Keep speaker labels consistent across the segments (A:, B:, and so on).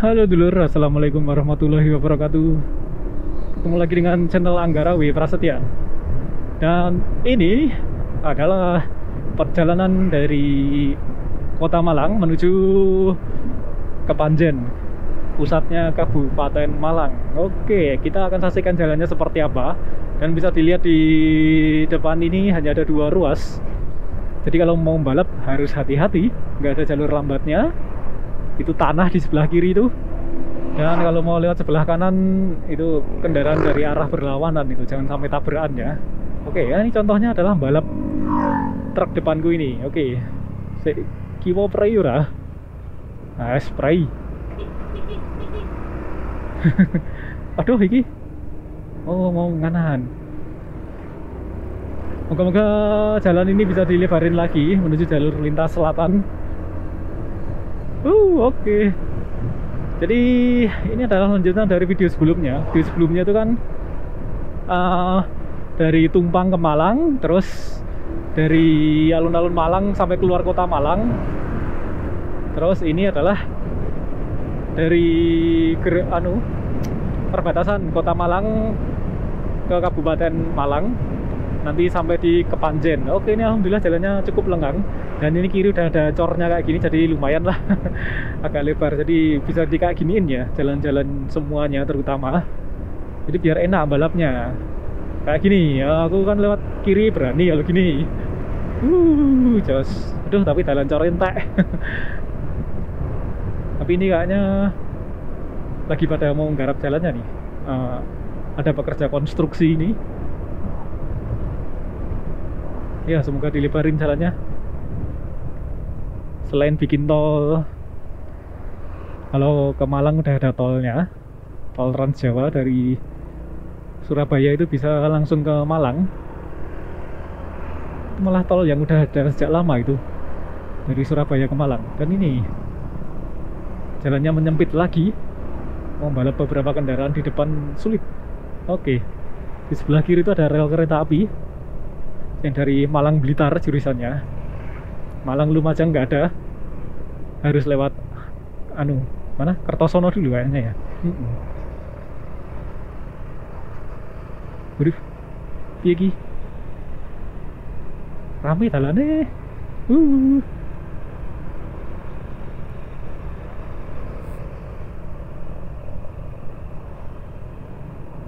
A: Halo dulur, assalamualaikum warahmatullahi wabarakatuh. Ketemu lagi dengan channel Anggara W Prasetya. Dan ini adalah perjalanan dari Kota Malang menuju ke Panjen, pusatnya Kabupaten Malang. Oke, kita akan saksikan jalannya seperti apa. Dan bisa dilihat di depan ini hanya ada 2 ruas. Jadi kalau mau balap harus hati-hati, nggak ada jalur lambatnya. Itu tanah di sebelah kiri itu. Dan kalau mau lewat sebelah kanan itu kendaraan dari arah berlawanan, itu jangan sampai tabrakan ya. Oke ya, ini contohnya adalah balap truk depanku ini. Oke, kiwo prayura. Nah, spray. Aduh, iki. Oh, mau nganan. Moga-moga jalan ini bisa dilebarin lagi menuju jalur lintas selatan. Oke. Jadi ini adalah lanjutan dari video sebelumnya. Video sebelumnya itu kan dari Tumpang ke Malang, terus dari alun-alun Malang sampai keluar kota Malang. Terus ini adalah dari perbatasan kota Malang ke Kabupaten Malang, nanti sampai di Kepanjen. Oke, ini alhamdulillah jalannya cukup lenggang. Dan ini kiri udah ada cornya kayak gini, jadi lumayan lah. Agak lebar, jadi bisa di kayak giniin ya jalan-jalan semuanya, terutama jadi biar enak balapnya kayak gini ya. Aku kan lewat kiri berani kalau gini. Jos. Aduh, tapi jalan cor entek. Tapi ini kayaknya lagi pada mau nggarap jalannya nih. Ada pekerja konstruksi ini ya, semoga dilebarin jalannya. Selain bikin tol, kalau ke Malang udah ada tolnya, tol Trans Jawa dari Surabaya itu bisa langsung ke Malang. Itu malah tol yang udah ada sejak lama itu, dari Surabaya ke Malang. Dan ini jalannya menyempit lagi, mau balap beberapa kendaraan di depan sulit. Oke, di sebelah kiri itu ada rel kereta api yang dari Malang Blitar jurusannya. Malang Lumajang nggak ada, harus lewat mana Kertosono dulu kayaknya ya. Waduh, piye iki? Rame dalane.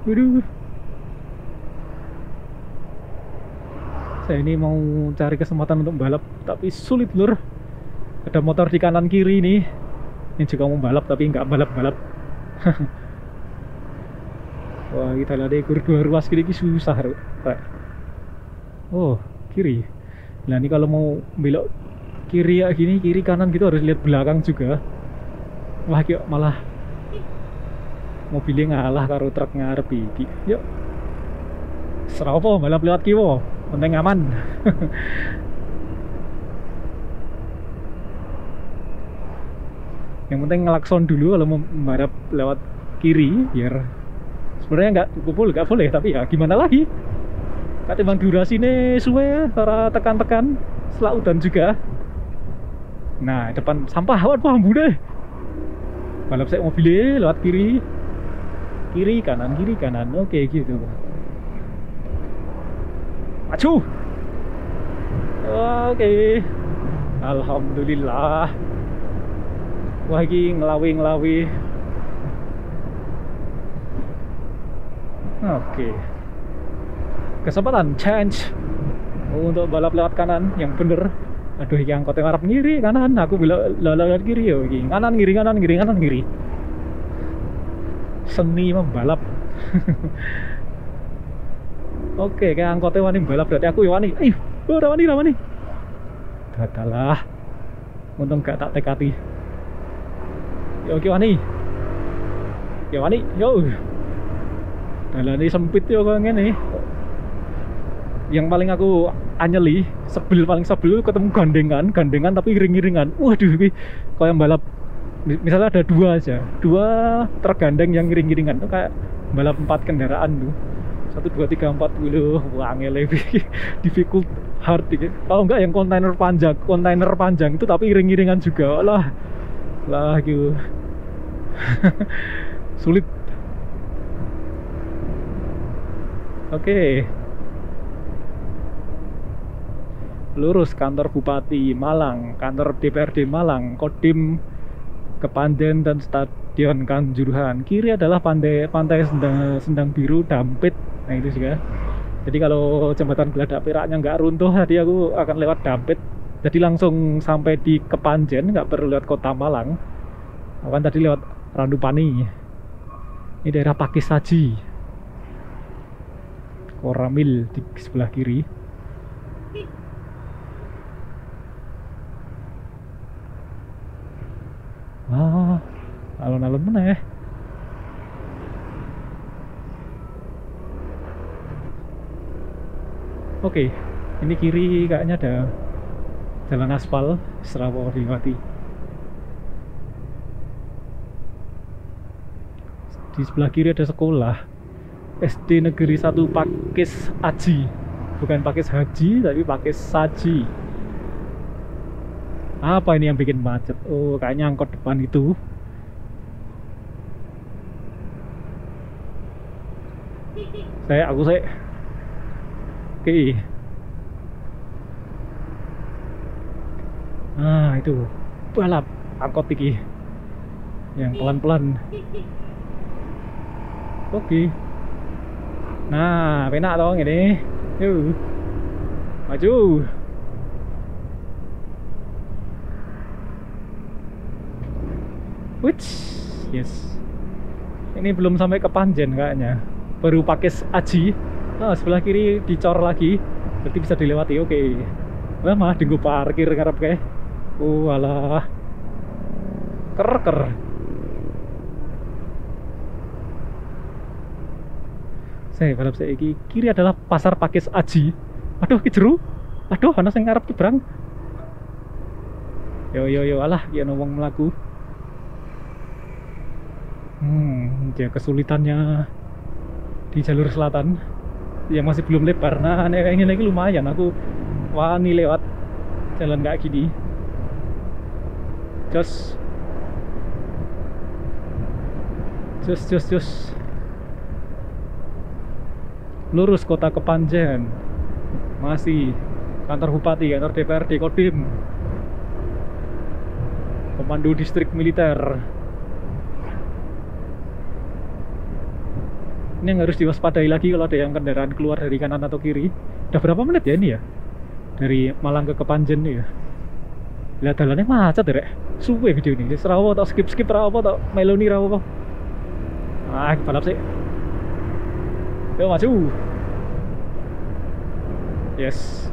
A: Waduh. Saya ini mau cari kesempatan untuk balap, tapi sulit lur. Ada motor di kanan kiri ini yang juga mau balap tapi nggak balap-balap. Wah, kita lihat deh, 2 ruas kiri susah. Oh, kiri. Nah, ini kalau mau belok kiri ya gini, kiri kanan gitu harus lihat belakang juga. Wah, kok malah mobilnya ngalah karo truk ngarep iki. Yuk. Serapo balap lewat kiwo, penting aman. Yang penting ngelakson dulu kalau mau balap lewat kiri, biar sebenarnya nggak boleh, tapi ya gimana lagi. Katimbang durasi ini suwe, para tekan-tekan setelah udan juga. Nah, depan sampah, waduh ambu deh. Balap saya mobilnya lewat kiri, kiri kanan, oke gitu. Maju. Oke. Alhamdulillah. Wah, ini ngelawi. Oke. Kesempatan change untuk balap lewat kanan yang bener. Aduh, ini angkotnya ngarep ngiri kanan, aku lewat kiri ya. Kanan ngiri. Seni membalap. Oke, kayak angkotnya wani balap, berarti aku wani. Wani. Dadalah. Untung gak tak tekati. Oke wani. Yo. Dalan ini sempit yo kok ngene. Yang paling aku anyeli, paling sebel ketemu gandengan tapi iring-iringan. Waduh, iki kayak balap. Misalnya ada 2 aja, 2 truk gandeng yang iring-iringan. Itu kayak balap 4 kendaraan tuh. 1, 2, 3, 4 dulu. Wah, lebih difficult hard gitu. Kalau enggak yang kontainer panjang itu tapi iring-iringan juga lah gitu. Sulit. Oke. Lurus kantor Bupati Malang, kantor DPRD Malang, Kodim Kepanjen dan Stadion Kanjuruhan. Kiri adalah pantai Sendang Biru Dampit. Nah itu juga. Jadi kalau jembatan Geladak Peraknya nggak runtuh, tadi aku akan lewat Dampit. Jadi langsung sampai di Kepanjen, nggak perlu lewat kota Malang. Aku kan tadi lewat Randupani. Ini daerah Pakis Saji. Koramil di sebelah kiri. Alun-alun mana ya? Oke, ini kiri kayaknya ada jalan aspal, Serawo Dimati. Di sebelah kiri ada sekolah SD Negeri 1 Pakis Aji, bukan Pakis Haji tapi Pakis Saji. Apa ini yang bikin macet? Oh, kayaknya angkot depan itu. Aku Oke. Nah, itu balap angkot iki. Yang pelan-pelan. Oke. Nah, penak dong ini. Yuk. Maju. Which, yes. Ini belum sampai ke Panjen kayaknya. Baru Pakis Aji. Nah, sebelah kiri dicor lagi. Berarti bisa dilewati. Oke. Wah, mah dinggo parkir ngarep kae. Walah. Ker. Saya balap saiki kiri adalah Pasar Pakis Aji. Aduh, ki jero. Aduh, ana sing ngarep nyebrang. Yo alah, ya wong mlaku. Dia kesulitannya di jalur selatan yang masih belum lebar. Nah, ini lagi lumayan, aku wani lewat jalan kayak gini. Jos. Lurus kota Kepanjen. Masih kantor Bupati, kantor DPRD, Kodim, Komando Distrik Militer. Ini yang harus diwaspadai lagi kalau ada yang kendaraan keluar dari kanan atau kiri. Udah berapa menit ya ini ya? Dari Malang ke Kepanjen nih ya. Lihat jalannya macet ya, Rek. Suwe video ini. Serawo atau skip rawo atau meloni rawo apa? Ah, balap sih. Yo maju. Yes.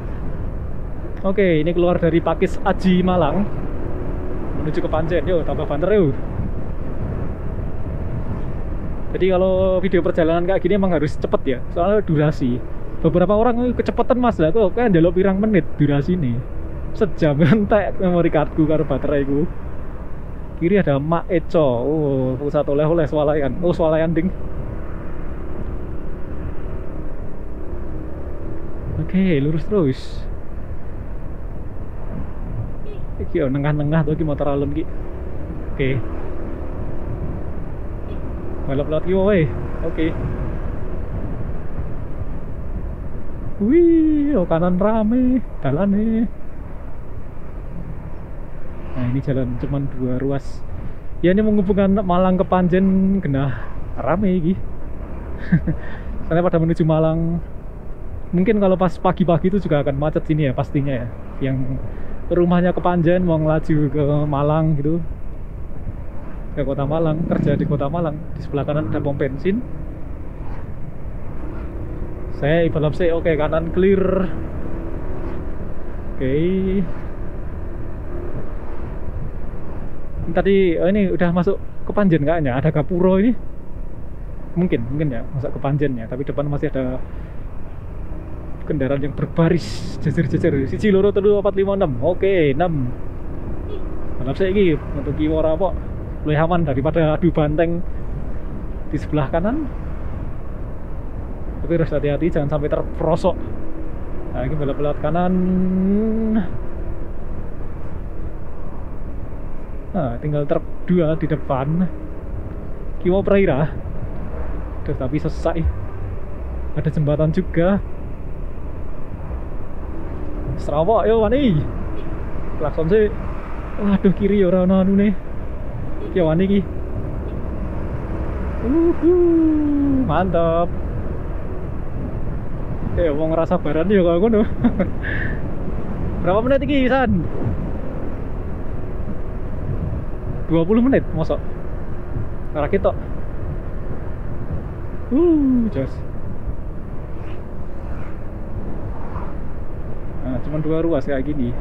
A: Oke, ini keluar dari Pakis Aji Malang menuju ke Panjen. Yo, tambah banter yuk. Jadi kalau video perjalanan kayak gini emang harus cepet ya, soalnya durasi. Beberapa orang kecepatan mas lah, kok kan jalur pirang menit durasi ini. Sejam entek memori cardku karo bateraiku. Kiri ada Mak Eco. Oh, pusat oleh-oleh swalayan. Oh, swalayan ding. Oke, lurus terus. Iki nengah-nengah tuh, iki motor alun ki. Oke. Balap-balap ki woy. Oke. Wih, oh kanan rame, jalan nih. Nah, ini jalan cuman 2 ruas. Ya ini menghubungkan Malang ke Panjen genah rame iki. Karena pada menuju Malang. Mungkin kalau pas pagi-pagi itu juga akan macet sini ya pastinya ya. Yang rumahnya ke Panjen mau ngelaju ke Malang gitu. Ke kota Malang, kerja di kota Malang. Di sebelah kanan ada pom bensin. Saya balap sih, oke, kanan clear. Oke. Tadi ini udah masuk ke Panjen kayaknya, ada Gapuro ini. Mungkin ya masuk ke Panjen ya, tapi depan masih ada kendaraan yang berbaris jejer-jejer. 1 loro 3 4 5 6. Oke, 6. Balap saya ini untuk kiwa apa? Lebih aman daripada adu banteng di sebelah kanan. Tapi harus hati-hati jangan sampai terperosok. Nah, ini balap kanan. Nah, tinggal truk 2 di depan. Kiwo Praira. Duh, tapi sesak. Ada jembatan juga. Sarawak yo wani. Klakson sih. Waduh, kiri ya ora ono anune. Ki wani ki. Mantap. Mau ngerasa baran ya kalau ngono. Berapa menit iki, San? 20 menit, mosok. Arah kita. Jos. Nah, cuman 2 ruas kayak gini.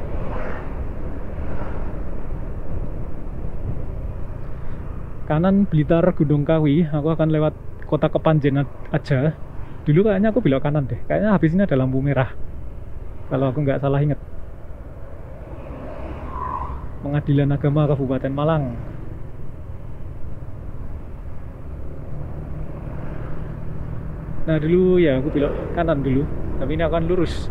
A: Kanan Blitar Gunung Kawi, aku akan lewat kota Kepanjen aja. Dulu kayaknya aku belok kanan deh. Kayaknya habis ini ada lampu merah. Kalau aku nggak salah ingat. Pengadilan Agama Kabupaten Malang. Nah dulu ya aku belok kanan dulu. Tapi ini akan lurus.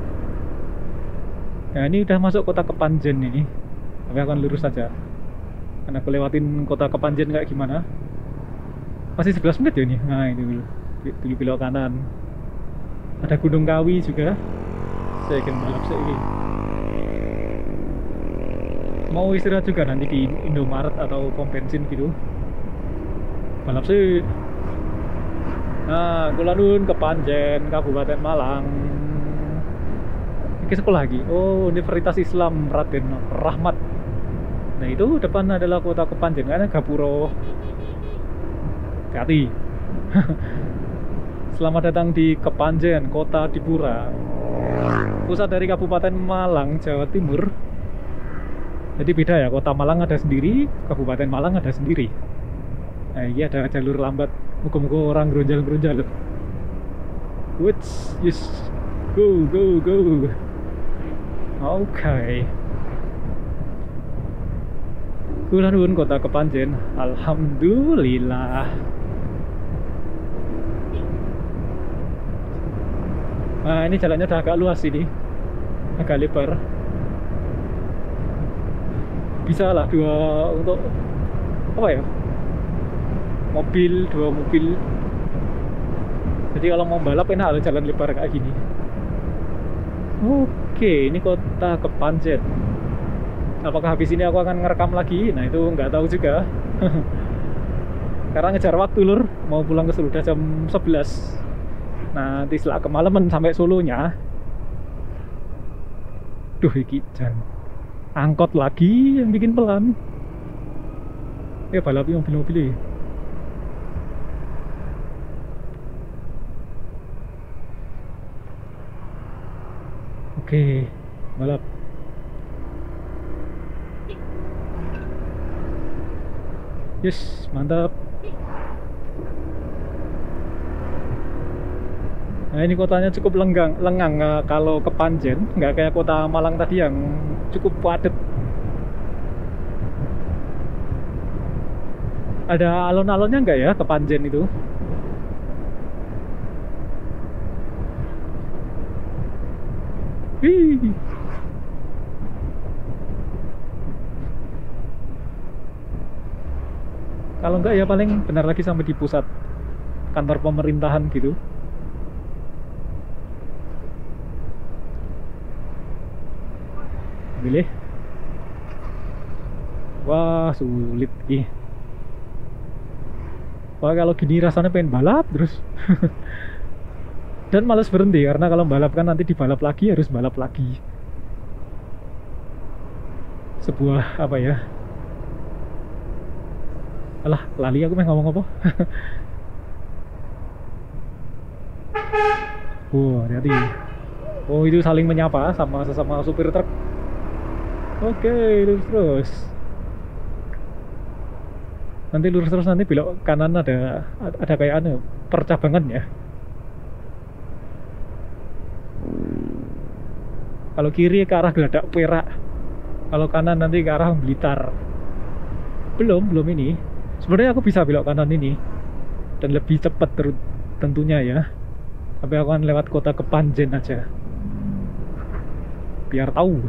A: Nah ini udah masuk kota Kepanjen ini. Tapi akan lurus saja. Karena aku lewatin kota Kepanjen kayak gimana. Masih 11 menit ya ini. Nah ini dulu. Dulu belok kanan. Ada Gunung Kawi juga. Saya akan balap ini. Mau istirahat juga nanti di Indomaret atau pom bensin gitu. Balap sih. Nah, Kulanun Kepanjen, Kabupaten Malang. Ini sekolah lagi. Oh, Universitas Islam Raden Rahmat. Nah itu depan adalah kota Kepanjen, karena Gapuro. Hati-hati. Selamat datang di Kepanjen, Kota Dipura, pusat dari Kabupaten Malang, Jawa Timur. Jadi beda ya, Kota Malang ada sendiri, Kabupaten Malang ada sendiri. Nah ini ada jalur lambat, muka-muka orang gerunjal-gerunjal. Wits, yes, go, go, go. Oke. Kulanun Kota Kepanjen, alhamdulillah. Nah ini jalannya udah agak luas ini, agak lebar. Bisa lah untuk apa ya, dua mobil. Jadi kalau mau balap enak ada jalan lebar kayak gini. Oke, ini kota Kepanjen. Apakah habis ini aku akan ngerekam lagi? Nah itu nggak tahu juga. Karena ngejar waktu lur, mau pulang ke Solo udah jam 11. Nanti setelah kemalaman sampai Solonya. Duh iki jan angkot lagi yang bikin pelan. Ya balapi mobil-mobil. Oke, balap. Yes, mantap. Nah ini kotanya cukup lengang. Kalau Kepanjen nggak kayak kota Malang tadi yang cukup padat. Ada alon-alonnya nggak ya Kepanjen itu? Wih. Kalau nggak ya paling benar lagi sampai di pusat kantor pemerintahan gitu. Pilih. Wah sulit ih. Wah kalau gini rasanya pengen balap terus. Dan males berhenti karena kalau balap kan nanti dibalap lagi, harus balap lagi. Sebuah apa ya, alah lali aku main ngomong apa. Hati-hati. Oh itu saling menyapa sama sesama supir truk. Oke, lurus terus. Nanti lurus terus, nanti belok kanan ada kayak percabangan ya. Kalau kiri ke arah Geladak Perak, kalau kanan nanti ke arah Blitar. Belum ini. Sebenarnya aku bisa belok kanan ini dan lebih cepat tentunya ya. Tapi aku akan lewat kota Kepanjen aja, biar tahu.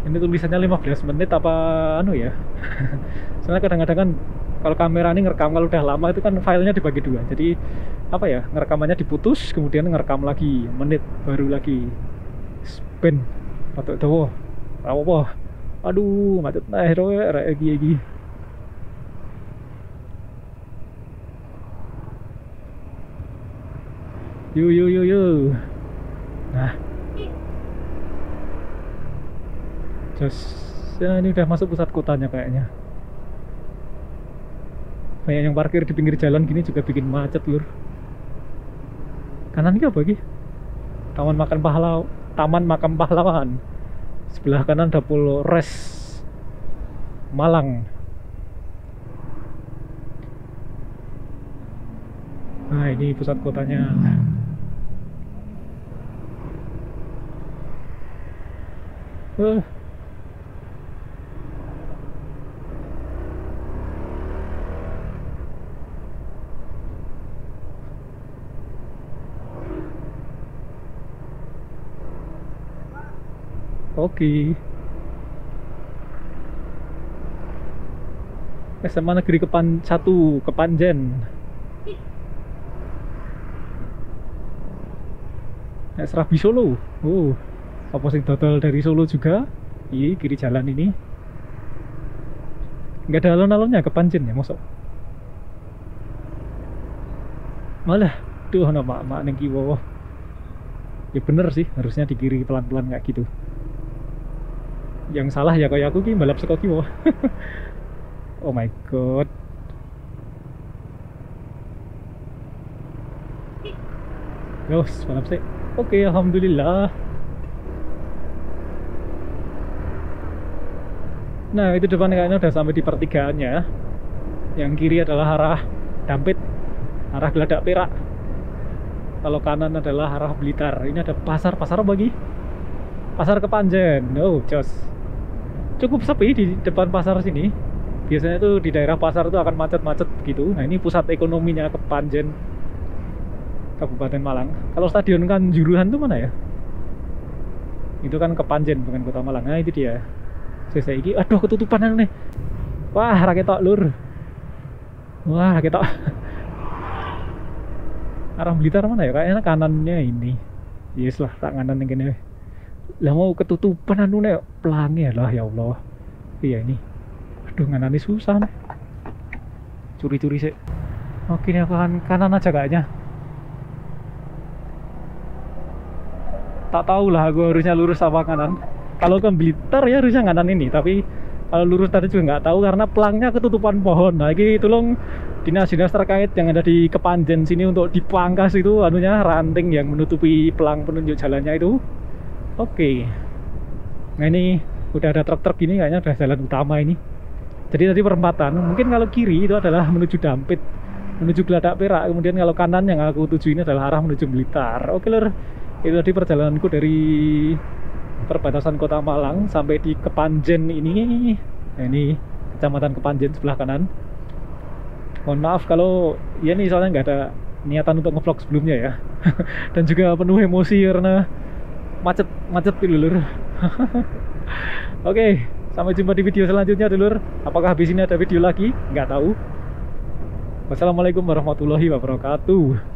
A: Ini tulisannya 15 menit apa anu ya. Soalnya kadang-kadang kan kalau kamera ini ngerekam kalau udah lama itu kan filenya dibagi dua. Jadi apa ya, ngerekamannya diputus kemudian ngerekam lagi menit baru lagi spin atau itu apa. Aduh macet nah lagi. Yuk. Nah, ya, ini udah masuk pusat kotanya kayaknya. Kayak yang parkir di pinggir jalan gini juga bikin macet lur. Kanan ini apa lagi? Taman Makam Pahlawan. Sebelah kanan ada Polres Malang. Nah ini pusat kotanya. Oke. SMA Negeri 1 Kepanjen. Serabi Solo. Oh, apa sih total dari Solo juga? Iya, kiri jalan ini. Nggak ada alon-alonnya Kepanjen ya, masuk. Malah, tuh nama mak neng kiwo. Ya bener sih, harusnya di kiri pelan-pelan kayak gitu. Yang salah ya kayak aku ki balap saka kiwo. Oh my god. Yos, balap sih. Oke, alhamdulillah. Nah, itu depan kayaknya udah sampai di pertigaannya. Yang kiri adalah arah Dampit, arah Geladak Perak. Kalau kanan adalah arah Blitar. Ini ada pasar bagi Pasar Kepanjen. Oh, jos. Cukup sepi di depan pasar sini. Biasanya tuh di daerah pasar tuh akan macet-macet gitu. Nah, ini pusat ekonominya Kepanjen, Kabupaten Malang. Kalau stadion kan Juruhan tuh mana ya? Itu kan Kepanjen bukan Kota Malang. Nah, itu dia. Saya ini, aduh ketutupan nih. Wah, raketok lur. Wah, raketok. Arah Blitar mana ya? Kayaknya kanannya ini. Yes lah, tak kanan yang gini. Lah mau ketutupan anu nih, pelangi lah ya Allah. Iya ini. Aduh, nganani susah nih. Curi-curi sih. Oke, ini akan kanan aja kayaknya. Tak tahu lah, gue harusnya lurus apa kanan. Kalau ke Blitar ya harusnya kanan ini, tapi kalau lurus tadi juga nggak tahu karena pelangnya ketutupan pohon. Nah, ini tolong dinas-dinas terkait yang ada di Kepanjen sini untuk dipangkas itu anunya, ranting yang menutupi pelang penunjuk jalannya itu. Oke. Nah, ini udah ada truk-truk gini kayaknya udah jalan utama ini. Jadi tadi perempatan. Mungkin kalau kiri itu adalah menuju Dampit, menuju Geladak Perak. Kemudian kalau kanan yang aku tuju ini adalah arah menuju Blitar. Oke lur, itu tadi perjalananku dari perbatasan Kota Malang sampai di Kepanjen ini. Nah, ini Kecamatan Kepanjen sebelah kanan. Mohon maaf kalau ya nih soalnya nggak ada niatan untuk ngevlog sebelumnya ya. Dan juga penuh emosi karena macet dulur. Oke, sampai jumpa di video selanjutnya dulur. Apakah habis ini ada video lagi? Nggak tahu. Wassalamualaikum warahmatullahi wabarakatuh.